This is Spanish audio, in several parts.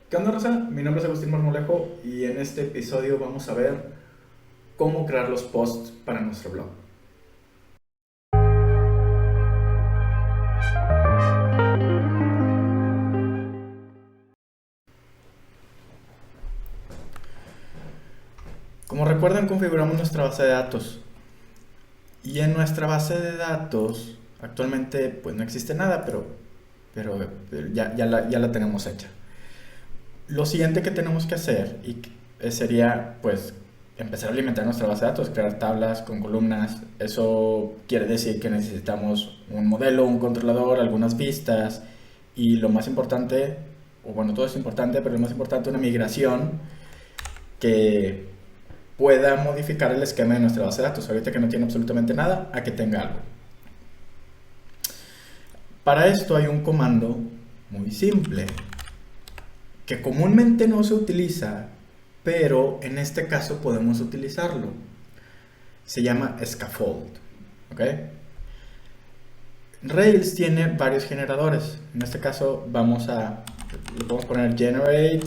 ¿Qué onda, Rosa? Mi nombre es Agustín Marmolejo y en este episodio vamos a ver cómo crear los posts para nuestro blog. Como recuerdan, configuramos nuestra base de datos y en nuestra base de datos actualmente pues no existe nada, pero ya la tenemos hecha. Lo siguiente que tenemos que hacer sería pues empezar a alimentar nuestra base de datos, crear tablas con columnas. Eso quiere decir que necesitamos un modelo, un controlador, algunas vistas y lo más importante, o bueno, todo es importante, pero lo más importante, una migración que pueda modificar el esquema de nuestra base de datos, ahorita que no tiene absolutamente nada, a que tenga algo. Para esto hay un comando muy simple que comúnmente no se utiliza, pero en este caso podemos utilizarlo. Se llama scaffold. ¿Ok? Rails tiene varios generadores. En este caso le podemos poner generate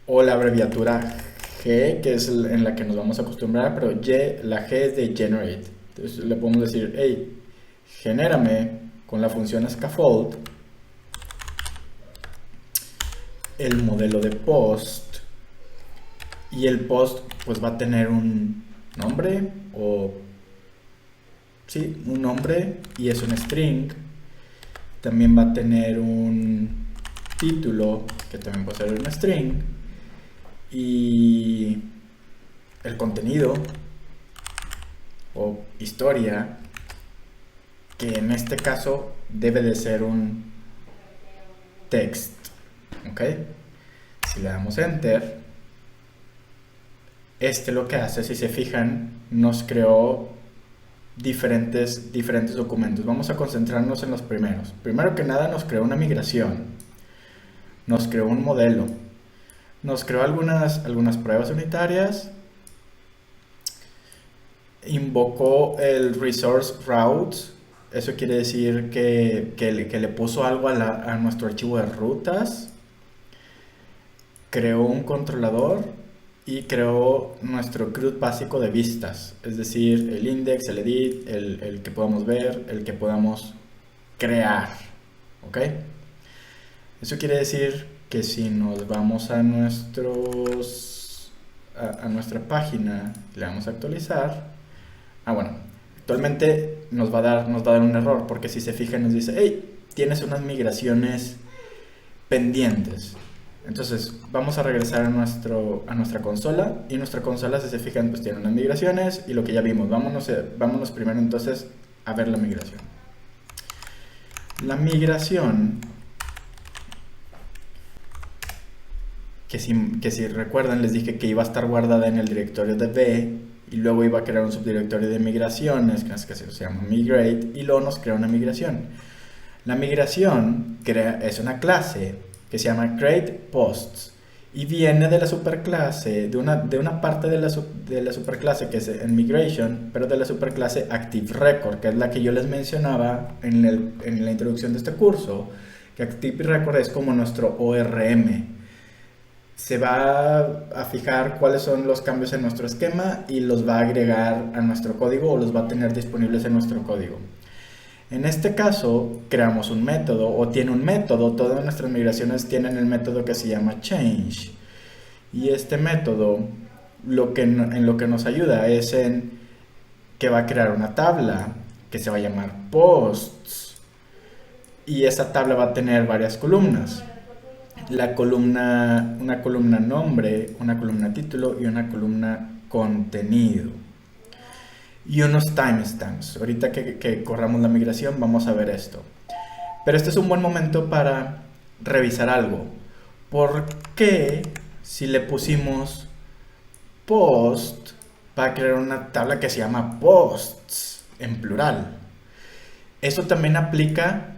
o la abreviatura G, que es en la que nos vamos a acostumbrar, pero la G es de generate. Entonces le podemos decir, hey, genérame con la función scaffold el modelo de post, y el post pues va a tener un nombre un nombre y es un string. También va a tener un título que también puede ser un string y el contenido o historia, que en este caso debe de ser un text. ¿Ok? Si le damos enter, lo que hace, si se fijan, nos creó diferentes documentos. Vamos a concentrarnos en los primeros. Primero que nada nos creó una migración, nos creó un modelo, nos creó algunas pruebas unitarias, invocó el resource routes. Eso quiere decir que le puso algo a nuestro archivo de rutas, creó un controlador y creó nuestro CRUD básico de vistas, es decir, el index, el edit, el que podamos ver, el que podamos crear. ¿Ok? Eso quiere decir que si nos vamos a nuestra página, le damos a actualizar. Bueno, actualmente nos va a dar un error, porque si se fijan nos dice, hey, tienes unas migraciones pendientes. Entonces vamos a regresar a nuestra consola, y nuestra consola, si se fijan, pues tiene unas migraciones y lo que ya vimos. Vámonos primero entonces a ver la migración. La migración, que si recuerdan, les dije que iba a estar guardada en el directorio de B y luego iba a crear un subdirectorio de migraciones que se llama migrate, y luego nos crea una migración. La migración es una clase que se llama createPosts y viene de la superclase, de una parte de la superclase que es en migration, pero de la superclase ActiveRecord, que es la que yo les mencionaba en la introducción de este curso, que ActiveRecord es como nuestro ORM. Se va a fijar cuáles son los cambios en nuestro esquema y los va a agregar a nuestro código, o los va a tener disponibles en nuestro código. En este caso, creamos un método, o tiene un método. Todas nuestras migraciones tienen el método que se llama change. Y este método, en lo que nos ayuda es en que va a crear una tabla que se va a llamar posts. Y esa tabla va a tener varias columnas. Una columna nombre, una columna título y una columna contenido. Y unos timestamps. Ahorita que corramos la migración vamos a ver esto. Pero este es un buen momento para revisar algo. ¿Por qué si le pusimos post va a crear una tabla que se llama posts en plural? Eso también aplica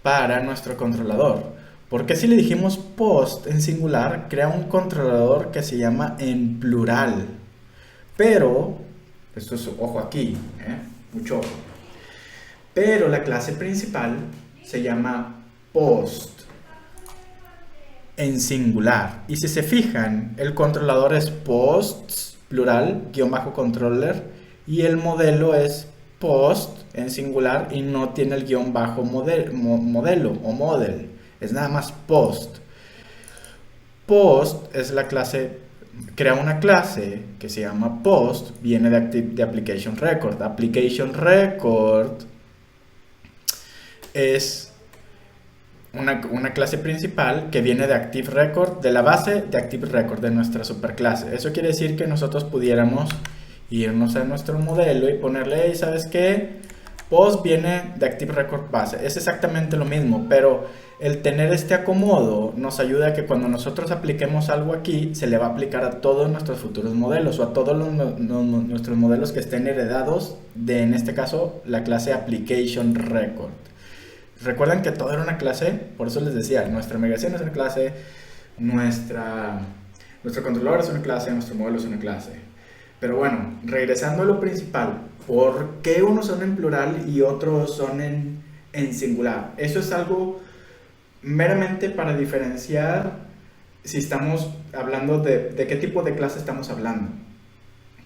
para nuestro controlador. ¿Por qué si le dijimos post en singular crea un controlador que se llama en plural? Pero esto es, ojo aquí, mucho ojo. Pero la clase principal se llama post. en singular. Y si se fijan, el controlador es posts, plural, guión bajo controller, y el modelo es post en singular y no tiene el guión bajo modelo o model. Es nada más post. Post es la clase, crea una clase que se llama post, viene de application record. Application record es una clase principal que viene de Active Record, de la base de Active Record, de nuestra superclase. Eso quiere decir que nosotros pudiéramos irnos a nuestro modelo y ponerle, hey, ¿sabes qué? Post viene de Active Record base. Es exactamente lo mismo, pero el tener este acomodo nos ayuda a que cuando nosotros apliquemos algo aquí, se le va a aplicar a todos nuestros futuros modelos o a todos nuestros modelos que estén heredados de, en este caso, la clase Application Record. Recuerden que todo era una clase, por eso les decía, nuestra migración es una clase, nuestro controlador es una clase, nuestro modelo es una clase. Pero bueno, regresando a lo principal, ¿por qué unos son en plural y otros son en singular? Eso es algo meramente para diferenciar si estamos hablando de qué tipo de clase estamos hablando.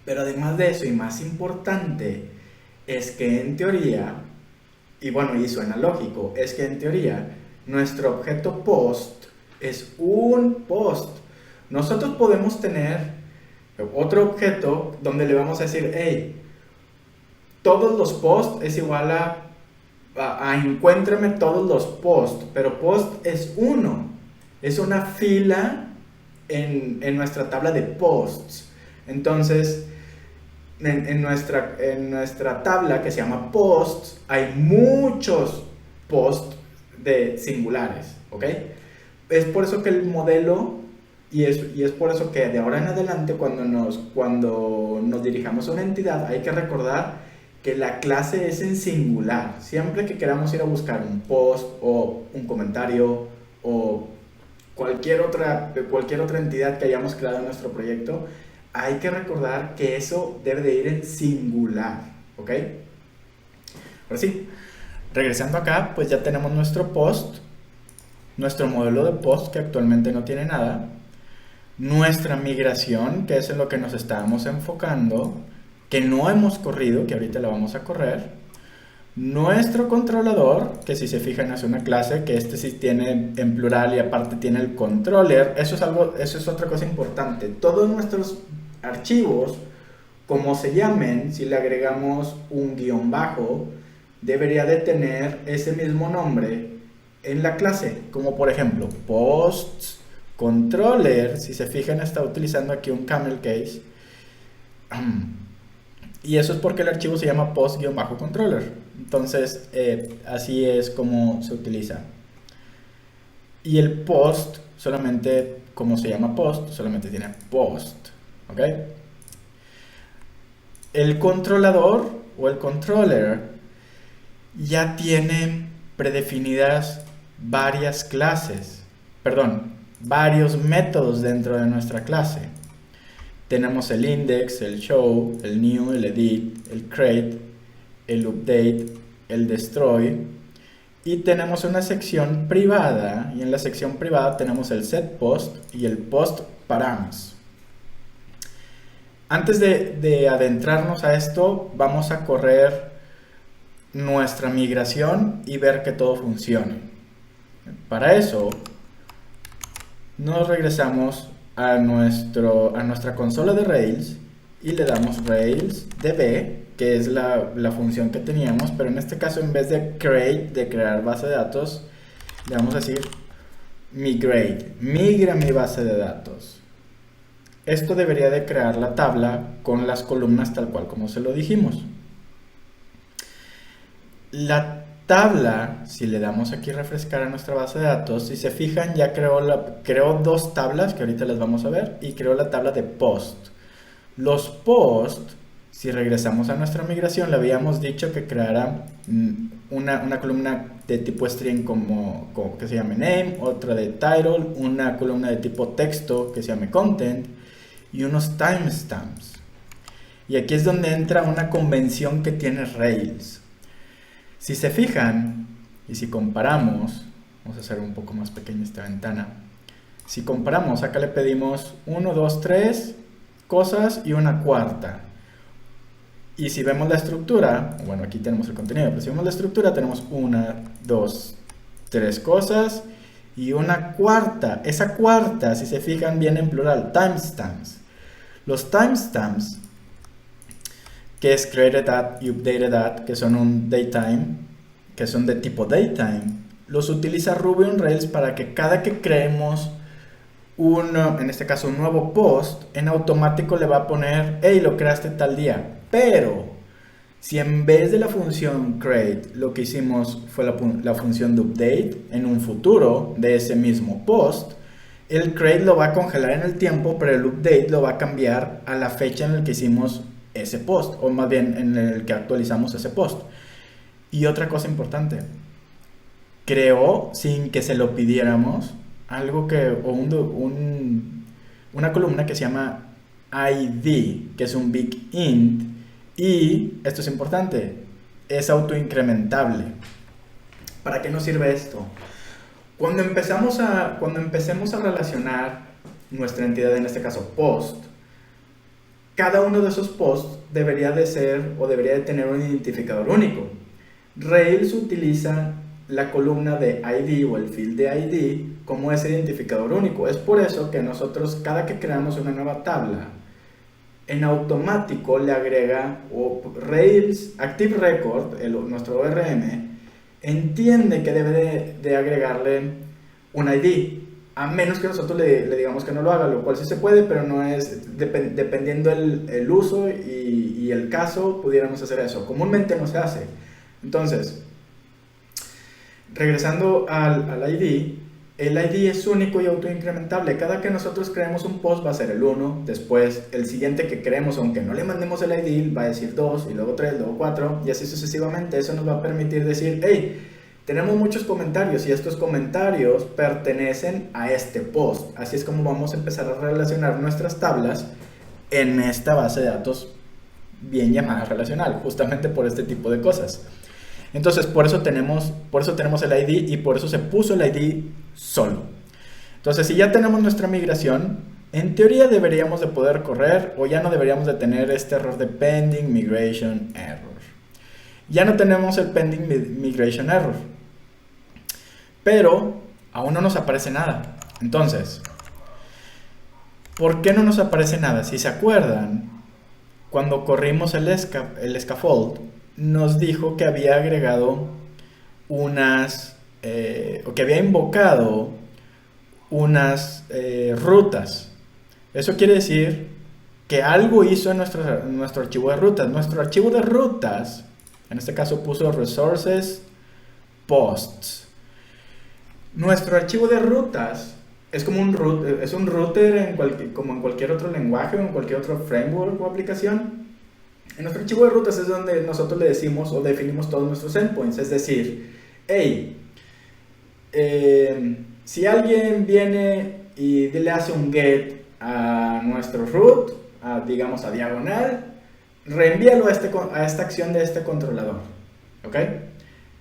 Pero además de eso, y más importante, es que en teoría, y bueno, y suena lógico, es que en teoría nuestro objeto post es un post. Nosotros podemos tener otro objeto donde le vamos a decir, hey, todos los posts es igual a encuéntrame todos los posts, pero post es uno, es una fila en nuestra tabla de posts. Entonces, en nuestra tabla que se llama posts, hay muchos posts de singulares, ¿ok? Es por eso que el modelo, y es por eso que de ahora en adelante cuando nos dirijamos a una entidad, hay que recordar que la clase es en singular. Siempre que queramos ir a buscar un post o un comentario o cualquier otra entidad que hayamos creado en nuestro proyecto, hay que recordar que eso debe de ir en singular, ¿ok? Ahora sí, regresando acá, pues ya tenemos nuestro post, nuestro modelo de post que actualmente no tiene nada, nuestra migración, que es en lo que nos estábamos enfocando, que no hemos corrido, que ahorita la vamos a correr, nuestro controlador, que si se fijan es una clase, que este sí tiene en plural y aparte tiene el controller. Eso es otra cosa importante. Todos nuestros archivos, como se llamen, si le agregamos un guión bajo, debería de tener ese mismo nombre en la clase, como por ejemplo posts controller. Si se fijan, está utilizando aquí un camel case, y eso es porque el archivo se llama post-controller. Entonces así es como se utiliza. Y el post solamente, como se llama post, solamente tiene post, ¿ok? El controlador o el controller ya tiene predefinidas varias clases, varios métodos dentro de nuestra clase. Tenemos el index, el show, el new, el edit, el create, el update, el destroy, y tenemos una sección privada, y en la sección privada tenemos el set post y el post params. Antes de adentrarnos a esto, vamos a correr nuestra migración y ver que todo funcione. Para eso nos regresamos a nuestra consola de Rails y le damos Rails DB, que es la función que teníamos, pero en este caso en vez de create, de crear base de datos, le vamos a decir migrate, migra mi base de datos. Esto debería de crear la tabla con las columnas tal cual como se lo dijimos. La tabla, si le damos aquí refrescar a nuestra base de datos, si se fijan ya creó dos tablas que ahorita las vamos a ver, y creó la tabla de post. Los post, si regresamos a nuestra migración, le habíamos dicho que creara una columna de tipo string como que se llame name, otra de title, una columna de tipo texto que se llame content y unos timestamps. Y aquí es donde entra una convención que tiene Rails. Si se fijan, y si comparamos, vamos a hacer un poco más pequeña esta ventana. Si comparamos, acá le pedimos 1, 2, 3 cosas y una cuarta. Y si vemos la estructura, bueno, aquí tenemos el contenido, pero si vemos la estructura, tenemos 1, 2, 3 cosas y una cuarta. Esa cuarta, si se fijan, viene en plural, timestamps. Los timestamps, que es created at y updated at, que son un datetime, que son de tipo datetime, los utiliza Ruby on Rails para que cada que creemos en este caso un nuevo post, en automático le va a poner, hey, lo creaste tal día. Pero si en vez de la función create lo que hicimos fue la función de update en un futuro de ese mismo post, el create lo va a congelar en el tiempo, pero el update lo va a cambiar a la fecha en la que hicimos ese post, o más bien en el que actualizamos ese post. Y otra cosa importante, creó sin que se lo pidiéramos algo que, o una columna que se llama ID, que es un big int, y esto es importante, es autoincrementable. ¿Para qué nos sirve esto? Cuando empecemos a relacionar nuestra entidad, en este caso post, cada uno de esos posts debería de ser o debería de tener un identificador único. Rails utiliza la columna de ID o el field de ID como ese identificador único. Es por eso que nosotros, cada que creamos una nueva tabla, en automático le agrega, o Rails Active Record, nuestro ORM, entiende que debe de agregarle un ID, a menos que nosotros le digamos que no lo haga, lo cual sí se puede, pero no es, dependiendo el uso y el caso, pudiéramos hacer eso. Comúnmente no se hace. Entonces, regresando al ID, el ID es único y autoincrementable. Cada que nosotros creemos un post va a ser el 1, después el siguiente que creemos, aunque no le mandemos el ID, va a decir 2, y luego 3, luego 4, y así sucesivamente. Eso nos va a permitir decir, hey, tenemos muchos comentarios y estos comentarios pertenecen a este post. Así es como vamos a empezar a relacionar nuestras tablas en esta base de datos bien llamada relacional, justamente por este tipo de cosas. Entonces, por eso tenemos el ID y por eso se puso el ID solo. Entonces, si ya tenemos nuestra migración, en teoría deberíamos de poder correr, o ya no deberíamos de tener este error de pending migration error. Ya no tenemos el pending migration error, pero aún no nos aparece nada. Entonces, ¿por qué no nos aparece nada? Si se acuerdan, cuando corrimos el scaffold, nos dijo que había agregado o que había invocado unas rutas. Eso quiere decir que algo hizo en nuestro archivo de rutas. Nuestro archivo de rutas, en este caso puso resources posts. Nuestro archivo de rutas es como un router como en cualquier otro lenguaje o en cualquier otro framework o aplicación. En nuestro archivo de rutas es donde nosotros le decimos o definimos todos nuestros endpoints. Es decir, hey, si alguien viene y le hace un get a nuestro root, digamos a diagonal, reenvíalo a esta acción de este controlador. ¿Ok?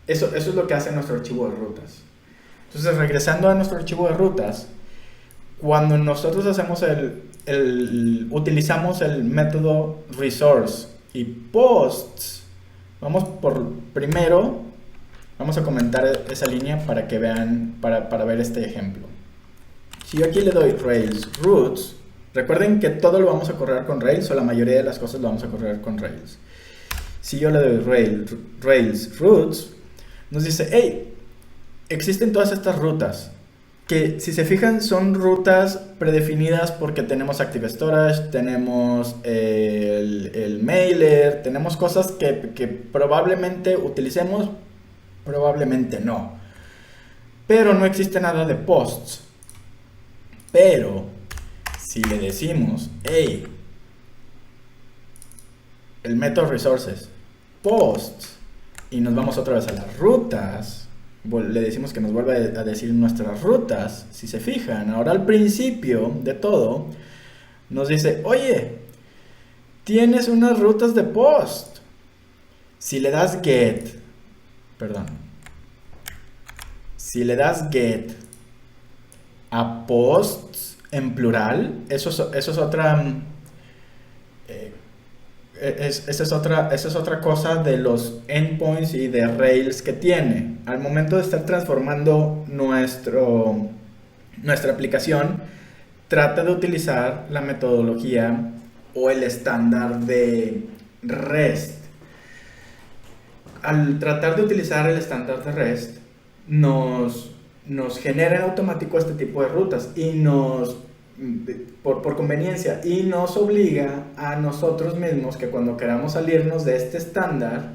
Eso es lo que hace nuestro archivo de rutas. Entonces, regresando a nuestro archivo de rutas, cuando nosotros hacemos utilizamos el método resource y posts, primero vamos a comentar esa línea para que vean, para ver este ejemplo. Si yo aquí le doy Rails roots, recuerden que todo lo vamos a correr con Rails, o la mayoría de las cosas lo vamos a correr con Rails. Si yo le doy Rails roots, nos dice, hey, existen todas estas rutas, que si se fijan son rutas predefinidas porque tenemos Active Storage, tenemos el mailer, tenemos cosas que probablemente utilicemos, probablemente no. Pero no existe nada de posts. Pero si le decimos, hey, el método resources, posts, y nos vamos otra vez a las rutas, le decimos que nos vuelva a decir nuestras rutas. Si se fijan, ahora al principio de todo nos dice, oye, tienes unas rutas de post. Si le das get a posts en plural. Eso es otra... esa es otra cosa de los endpoints y de Rails que tiene. Al momento de estar transformando nuestra aplicación, trata de utilizar la metodología o el estándar de REST. Al tratar de utilizar el estándar de REST, nos genera en automático este tipo de rutas y por conveniencia, y nos obliga a nosotros mismos que cuando queramos salirnos de este estándar,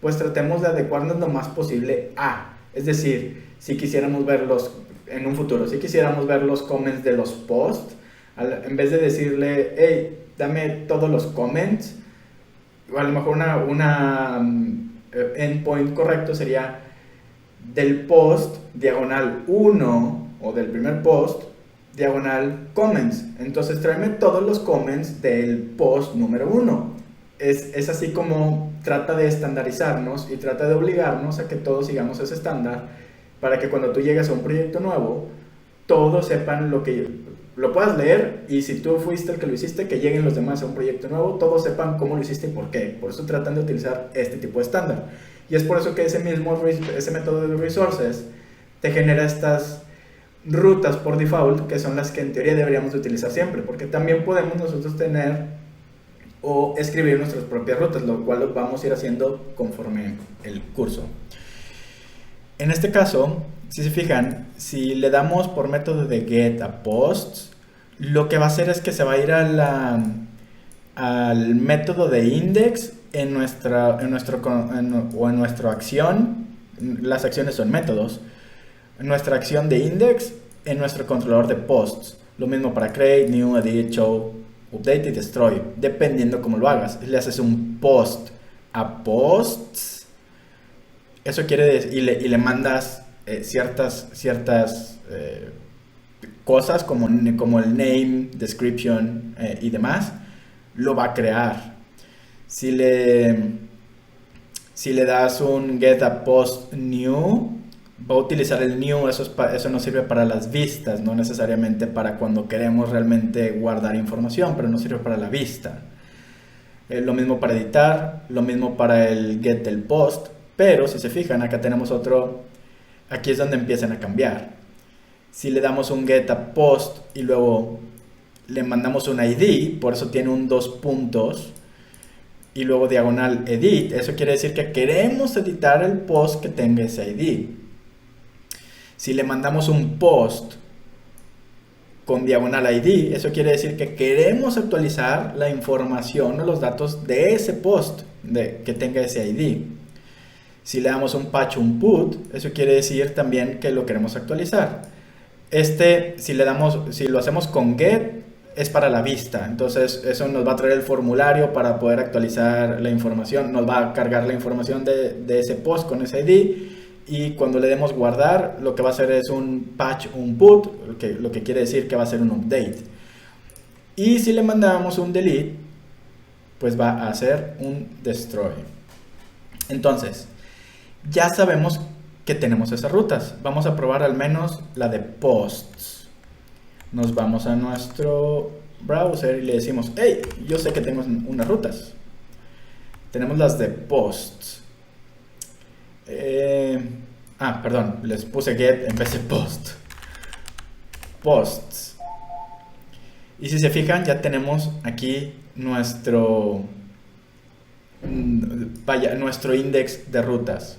pues tratemos de adecuarnos lo más posible a. Es decir, si quisiéramos verlos en un futuro, si quisiéramos ver los comments de los posts, en vez de decirle, hey, dame todos los comments, o a lo mejor una endpoint correcto sería del post diagonal 1 o del primer post diagonal comments. Entonces tráeme todos los comments del post número 1. Es así como trata de estandarizarnos y trata de obligarnos a que todos sigamos ese estándar para que cuando tú llegues a un proyecto nuevo, todos sepan lo puedas leer, y si tú fuiste el que lo hiciste, que lleguen los demás a un proyecto nuevo, todos sepan cómo lo hiciste y por qué. Por eso tratan de utilizar este tipo de estándar. Y es por eso que ese método de resources te genera estas rutas por default, que son las que en teoría deberíamos de utilizar siempre, porque también podemos nosotros tener o escribir nuestras propias rutas, lo cual lo vamos a ir haciendo conforme el curso. En este caso, si se fijan, si le damos por método de get a posts, lo que va a hacer es que se va a ir al método de index en nuestra acción. Las acciones son métodos. Nuestra acción de index en nuestro controlador de posts. Lo mismo para create, new, edit, show, update y destroy, dependiendo cómo lo hagas. Le haces un post a posts, eso quiere decir, y le mandas ciertas cosas como el name, description y demás, lo va a crear. Si le das un get a post new, va a utilizar el new. Eso nos sirve para las vistas, no necesariamente para cuando queremos realmente guardar información, pero nos sirve para la vista. Lo mismo para editar, lo mismo para el get del post, pero si se fijan, acá tenemos otro, aquí es donde empiezan a cambiar. Si le damos un get a post y luego le mandamos un ID, por eso tiene un 2 puntos, y luego diagonal edit, eso quiere decir que queremos editar el post que tenga ese ID. Si le mandamos un post con diagonal ID, eso quiere decir que queremos actualizar la información o los datos de ese post que tenga ese ID. Si le damos un patch, un put, eso quiere decir también que lo queremos actualizar. Si lo hacemos con get, es para la vista. Entonces eso nos va a traer el formulario para poder actualizar la información. Nos va a cargar la información de ese post con ese ID. Y cuando le demos guardar, lo que va a hacer es un patch, un put, lo que quiere decir que va a ser un update. Y si le mandamos un delete, pues va a hacer un destroy. Entonces, ya sabemos que tenemos esas rutas. Vamos a probar al menos la de posts. Nos vamos a nuestro browser y le decimos, hey, yo sé que tengo unas rutas. Tenemos las de posts. Perdón, les puse get en vez de post. Posts. Y si se fijan, ya tenemos aquí nuestro index de rutas.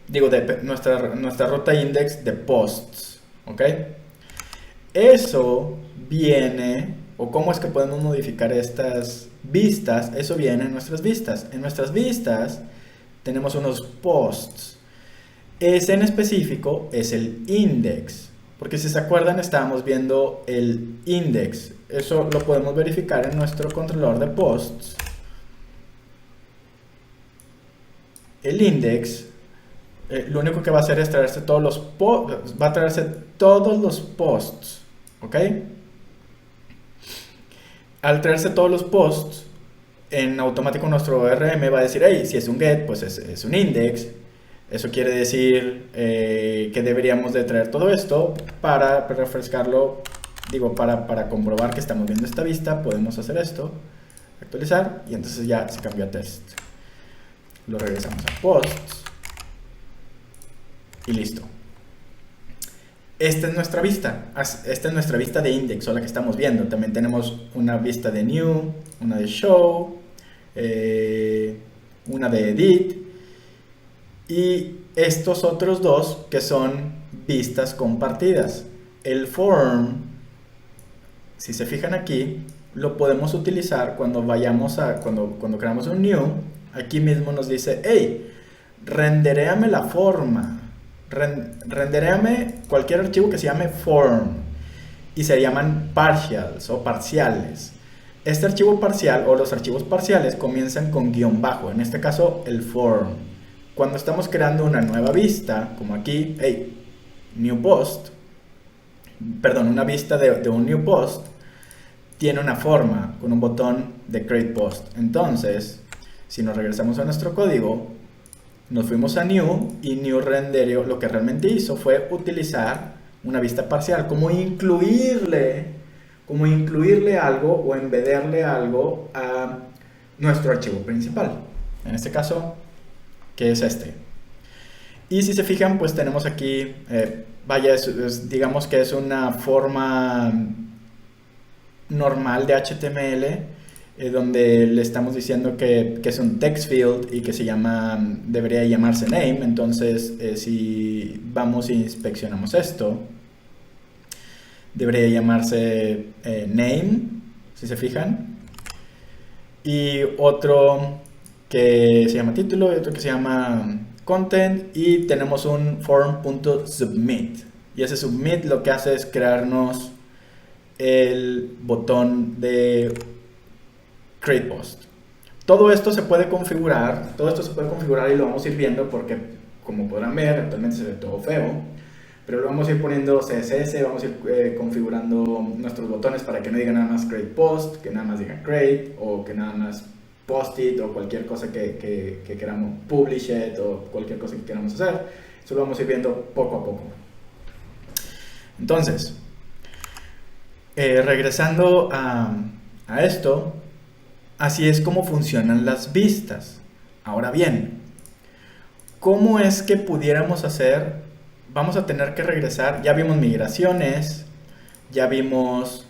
Digo, nuestra ruta index de posts. ¿Ok? Eso viene, o cómo es que podemos modificar estas vistas, eso viene en nuestras vistas. En nuestras vistas tenemos unos posts. Ese en específico es el index, porque si se acuerdan estábamos viendo el index. Eso lo podemos verificar en nuestro controlador de posts. El index lo único que va a hacer es traerse todos los posts, ¿ok? Al traerse todos los posts, en automático nuestro ORM va a decir, hey, si es un get, pues es un index. Eso quiere decir que deberíamos de traer todo esto para refrescarlo, digo, para comprobar que estamos viendo esta vista. Podemos hacer esto, actualizar, y entonces ya se cambió a test. Lo regresamos a posts y listo. Esta es nuestra vista. Esta es nuestra vista de index, o la que estamos viendo. También tenemos una vista de new, una de show, una de edit, y estos otros dos que son vistas compartidas. El form, si se fijan aquí, lo podemos utilizar cuando vayamos a cuando creamos un new. Aquí mismo nos dice, hey, renderéame la forma, renderéame cualquier archivo que se llame form, y se llaman partials o parciales. Este archivo parcial o los archivos parciales comienzan con guión bajo, en este caso el form. Cuando estamos creando una nueva vista, como aquí, hey, new post, perdón, una vista de un new post, tiene una forma con un botón de create post. Entonces, si nos regresamos a nuestro código, nos fuimos a new, y new renderio lo que realmente hizo fue utilizar una vista parcial, como incluirle algo o embederle algo a nuestro archivo principal. En este caso, que es este. Y si se fijan, pues tenemos aquí, digamos que es una forma normal de HTML, donde le estamos diciendo que es un text field y que debería llamarse name. Entonces, si vamos e inspeccionamos esto, debería llamarse name, si se fijan, y otro que se llama título y otro que se llama content, y tenemos un form.submit, y ese submit lo que hace es crearnos el botón de create post. Todo esto se puede configurar y lo vamos a ir viendo, porque como podrán ver, actualmente se ve todo feo, pero lo vamos a ir poniendo CSS, vamos a ir configurando nuestros botones para que no diga nada más create post, que nada más diga create, o que nada más post it, o cualquier cosa que queramos, publish it, o cualquier cosa que queramos hacer. Eso lo vamos a ir viendo poco a poco. Entonces, regresando a esto, así es como funcionan las vistas. Ahora bien, ¿cómo es que pudiéramos hacer? Vamos a tener que regresar. Ya vimos migraciones, ya vimos,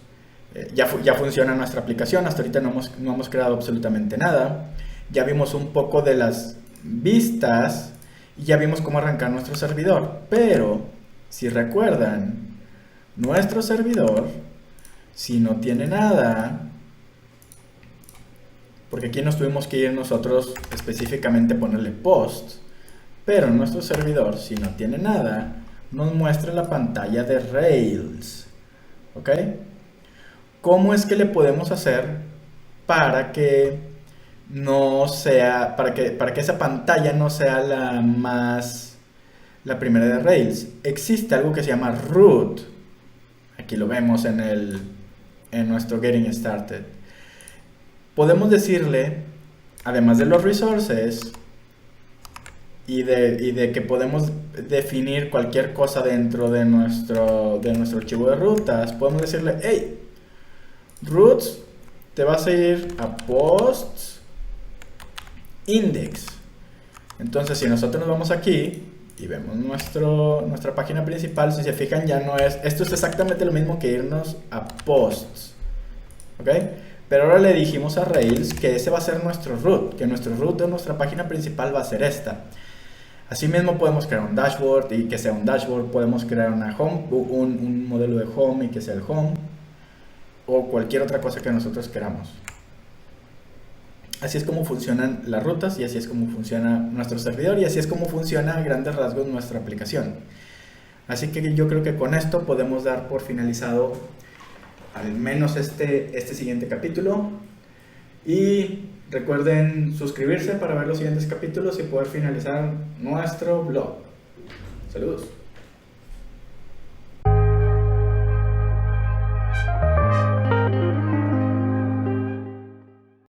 ya funciona nuestra aplicación. Hasta ahorita no hemos creado absolutamente nada. Ya vimos un poco de las vistas y ya vimos cómo arrancar nuestro servidor. Pero, si recuerdan, nuestro servidor, si no tiene nada, porque aquí nos tuvimos que ir nosotros específicamente ponerle post, pero nuestro servidor, si no tiene nada, nos muestra la pantalla de Rails. ¿Ok? ¿Cómo es que le podemos hacer para que no sea, para que esa pantalla no sea la primera de Rails? Existe algo que se llama root. Aquí lo vemos en nuestro Getting Started. Podemos decirle, además de los resources, y de que podemos definir cualquier cosa dentro de nuestro archivo de rutas, podemos decirle, hey, routes, te vas a ir a posts index. Entonces, si nosotros nos vamos aquí y vemos nuestra página principal, si se fijan, ya no es, esto es exactamente lo mismo que irnos a posts, ¿ok? Pero ahora le dijimos a Rails que ese va a ser nuestro root, que nuestro root de nuestra página principal va a ser esta. Asimismo podemos crear un dashboard, y que sea un dashboard. Podemos crear una home, un modelo de home y que sea el home, o cualquier otra cosa que nosotros queramos. Así es como funcionan las rutas, y así es como funciona nuestro servidor, y así es como funciona a grandes rasgos nuestra aplicación. Así que yo creo que con esto podemos dar por finalizado al menos este siguiente capítulo, y recuerden suscribirse para ver los siguientes capítulos y poder finalizar nuestro blog. Saludos.